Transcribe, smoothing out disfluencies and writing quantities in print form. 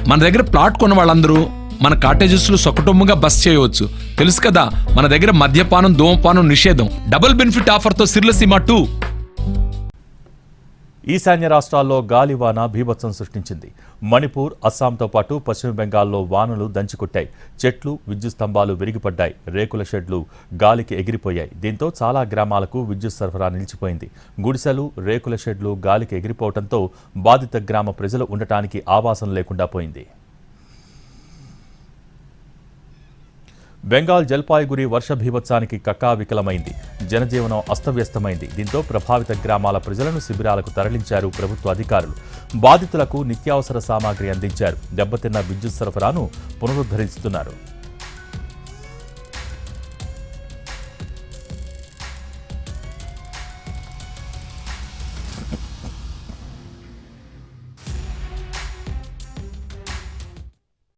మన దగ్గర ప్లాట్ కొన్న వాళ్ళందరూ మన కాటేజెస్లో సకుటుంబంగా బస్ చేయవచ్చు. తెలుసు కదా, మన దగ్గర మద్యపానం ధూమపానం నిషేధం. Double benefit ఆఫర్తో సిర్లసీమ 2. ఈశాన్య రాష్ట్రాల్లో గాలివాన బీభత్సం సృష్టించింది. మణిపూర్, అస్సాంతో పాటు పశ్చిమ బెంగాల్లో వానలు దంచికొట్టాయి. చెట్లు, విద్యుత్ స్తంభాలు విరిగిపడ్డాయి. రేకుల షెడ్లు గాలికి ఎగిరిపోయాయి. దీంతో చాలా గ్రామాలకు విద్యుత్ సరఫరా నిలిచిపోయింది. గుడిసెలు, రేకుల షెడ్లు గాలికి ఎగిరిపోవడంతో బాధిత గ్రామ ప్రజలు ఉండటానికి ఆవాసం లేకుండా పోయింది. బెంగాల్ జల్పాయిగురి వర్ష బీభత్సానికి కకావికలమైంది. జనజీవనం అస్తవ్యస్తమైంది. దీంతో ప్రభావిత గ్రామాల ప్రజలను శిబిరాలకు తరలించారు ప్రభుత్వ అధికారులు. బాధితులకు నిత్యావసర సామాగ్రి అందించారు. దెబ్బతిన్న విద్యుత్ సరఫరాను పునరుద్ధరిస్తున్నారు.